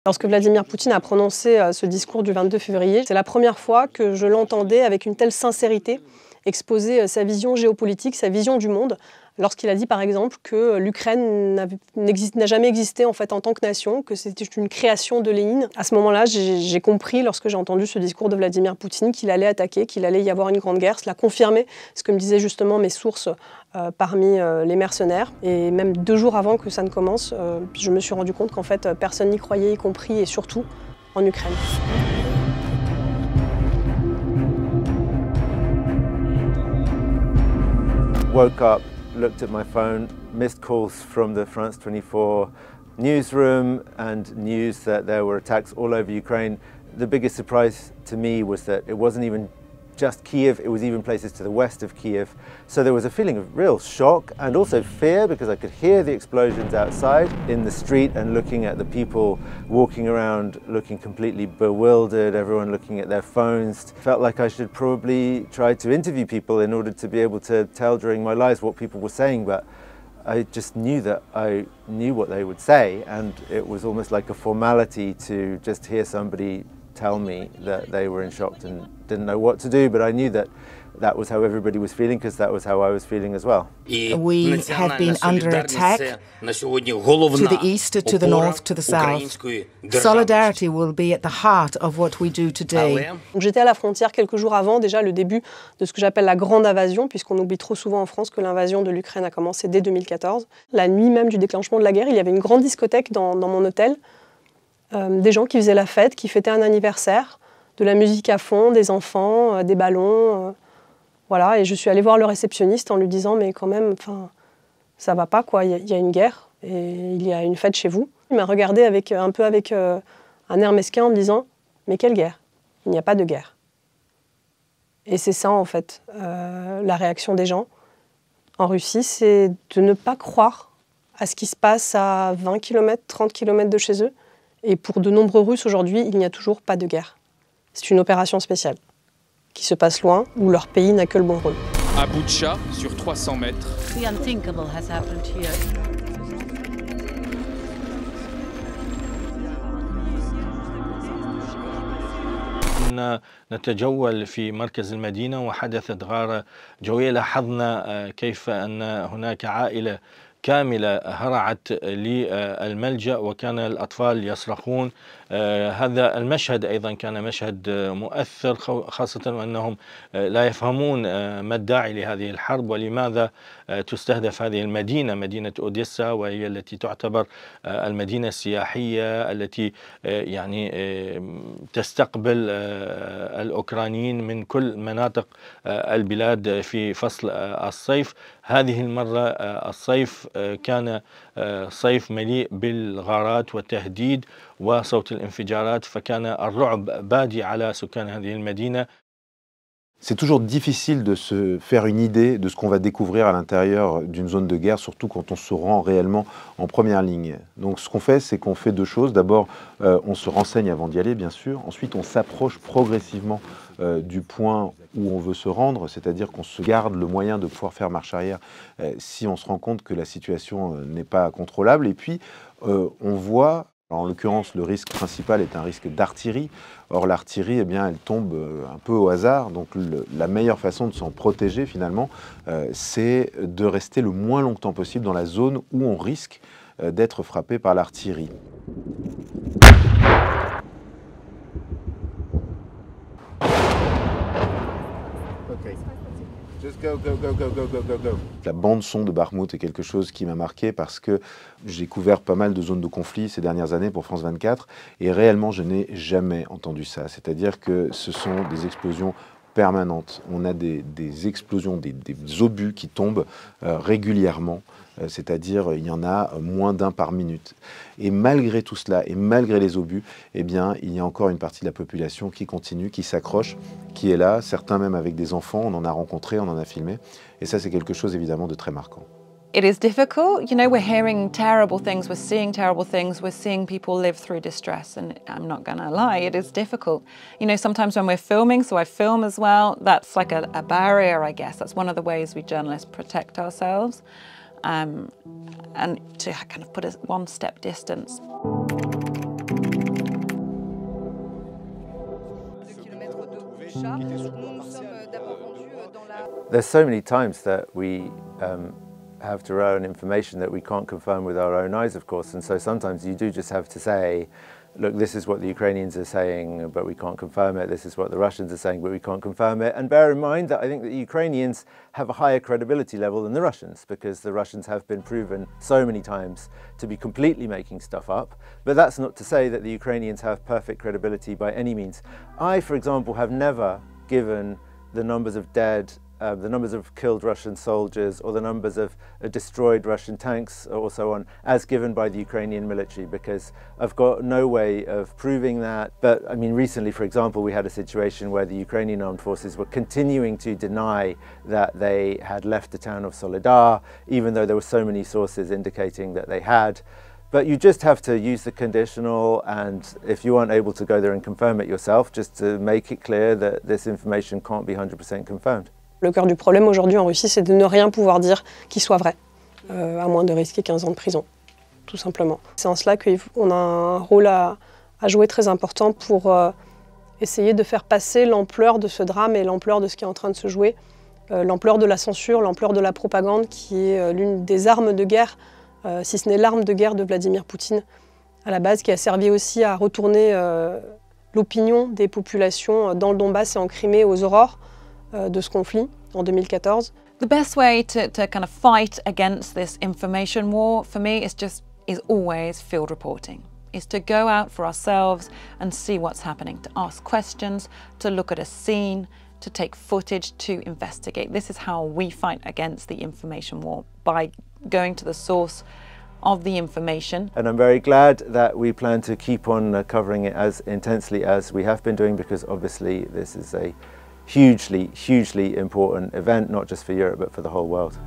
Lorsque Vladimir Poutine a prononcé ce discours du 22 février, c'est la première fois que je l'entendais avec une telle sincérité exposer sa vision géopolitique, sa vision du monde, lorsqu'il a dit par exemple que l'Ukraine n'a jamais existé en fait en tant que nation, que c'était une création de Lénine. À ce moment-là, j'ai compris, lorsque j'ai entendu ce discours de Vladimir Poutine, qu'il allait attaquer, qu'il allait y avoir une grande guerre. Cela confirmait ce que me disaient justement mes sources parmi les mercenaires. Et même 2 jours avant que ça ne commence, je me suis rendu compte qu'en fait personne n'y croyait, y compris et surtout en Ukraine. Woke up, looked at my phone, missed calls from the France 24 newsroom and news that there were attacks all over Ukraine. The biggest surprise to me was that it wasn't even just Kiev, it was even places to the west of Kiev. So there was a feeling of real shock and also fear because I could hear the explosions outside in the street and looking at the people walking around looking completely bewildered, everyone looking at their phones. Felt like I should probably try to interview people in order to be able to tell during my lives what people were saying, but I just knew that I knew what they would say, and it was almost like a formality to just hear somebody tell me that they were in shock and didn't know what to do, but I knew that that was how everybody was feeling because that was how I was feeling as well. We have been under attack to the east, to the north, to the south. Solidarity will be at the heart of what we do today. J'étais à la frontière quelques jours avant, déjà le début de ce que j'appelle la grande invasion, puisqu'on oublie trop souvent en France que l'invasion de l'Ukraine a commencé dès 2014. La nuit même du déclenchement de la guerre, il y avait une grande discothèque dans mon hôtel. Des gens qui faisaient la fête, qui fêtaient un anniversaire, de la musique à fond, des enfants, des ballons, voilà. Et je suis allée voir le réceptionniste en lui disant « mais quand même, ça va pas quoi, il y a une guerre et il y a une fête chez vous ». Il m'a regardé un peu avec un air mesquin en me disant « mais quelle guerre? Il n'y a pas de guerre ». Et c'est ça en fait, la réaction des gens en Russie, c'est de ne pas croire à ce qui se passe à 20 km, 30 km de chez eux. Et pour de nombreux Russes aujourd'hui, il n'y a toujours pas de guerre. C'est une opération spéciale qui se passe loin, où leur pays n'a que le bon rôle. À Boutcha, sur 300 mètres. The unthinkable has happened here. كنا نتجول في مركز المدينة وحدثت غارة جوية. لاحظنا كيف أن هناك عائلة كاملة هرعت للملجأ وكان الأطفال يصرخون. هذا المشهد أيضا كان مشهد مؤثر، خاصة وأنهم لا يفهمون ما الداعي لهذه الحرب ولماذا تستهدف هذه المدينة، مدينة أوديسا، وهي التي تعتبر المدينة السياحية التي يعني تستقبل الأوكرانيين من كل مناطق البلاد في فصل الصيف. هذه المرة الصيف كان صيف مليء بالغارات والتهديد وصوت الانفجارات، فكان الرعب بادي على سكان هذه المدينة. C'est toujours difficile de se faire une idée de ce qu'on va découvrir à l'intérieur d'une zone de guerre, surtout quand on se rend réellement en première ligne. Donc ce qu'on fait, c'est qu'on fait 2 choses. D'abord, on se renseigne avant d'y aller, bien sûr. Ensuite, on s'approche progressivement du point où on veut se rendre, c'est-à-dire qu'on se garde le moyen de pouvoir faire marche arrière si on se rend compte que la situation n'est pas contrôlable. Et puis, on voit... Alors, en l'occurrence, le risque principal est un risque d'artillerie. Or, l'artillerie, eh bien, elle tombe un peu au hasard. Donc, la meilleure façon de s'en protéger, finalement, c'est de rester le moins longtemps possible dans la zone où on risque d'être frappé par l'artillerie. La bande-son de Bakhmout est quelque chose qui m'a marqué parce que j'ai couvert pas mal de zones de conflit ces dernières années pour France 24 et réellement je n'ai jamais entendu ça. C'est-à-dire que ce sont des explosions permanentes. On a des explosions, des obus qui tombent régulièrement. C'est-à-dire il y en a moins d'un par minute. Et malgré tout cela, et malgré les obus, eh bien, il y a encore une partie de la population qui continue, qui s'accroche, qui est là, certains même avec des enfants, on en a rencontré, on en a filmé. Et ça, c'est quelque chose évidemment de très marquant. It is difficult. You know, we're hearing terrible things, we're seeing terrible things, we're seeing people live through distress, and I'm not gonna lie, it is difficult. You know, sometimes when we're filming, so I film as well, that's like a barrier, I guess. That's one of the ways we journalists protect ourselves. And to kind of put us one step distance. There's so many times that we have to rely on information that we can't confirm with our own eyes, of course, and so sometimes you do just have to say, look, this is what the Ukrainians are saying, but we can't confirm it. This is what the Russians are saying, but we can't confirm it. And bear in mind that I think that the Ukrainians have a higher credibility level than the Russians, because the Russians have been proven so many times to be completely making stuff up. But that's not to say that the Ukrainians have perfect credibility by any means. I, for example, have never given the numbers of dead, the numbers of killed Russian soldiers or the numbers of destroyed Russian tanks or so on as given by the Ukrainian military, because I've got no way of proving that. But I mean, recently, for example, we had a situation where the Ukrainian armed forces were continuing to deny that they had left the town of Soledar, even though there were so many sources indicating that they had. But you just have to use the conditional, and if you aren't able to go there and confirm it yourself, just to make it clear that this information can't be 100% confirmed. Le cœur du problème aujourd'hui en Russie, c'est de ne rien pouvoir dire qui soit vrai, à moins de risquer 15 ans de prison, tout simplement. C'est en cela qu'on a un rôle à jouer très important pour essayer de faire passer l'ampleur de ce drame et l'ampleur de ce qui est en train de se jouer, l'ampleur de la censure, l'ampleur de la propagande, qui est l'une des armes de guerre, si ce n'est l'arme de guerre de Vladimir Poutine, à la base, qui a servi aussi à retourner l'opinion des populations dans le Donbass et en Crimée aux aurores de ce conflit en 2014. The best way to kind of fight against this information war for me is always field reporting. Is to go out for ourselves and see what's happening, to ask questions, to look at a scene, to take footage, to investigate. This is how we fight against the information war, by going to the source of the information. And I'm very glad that we plan to keep on covering it as intensely as we have been doing, because obviously this is a hugely, hugely important event, not just for Europe, but for the whole world.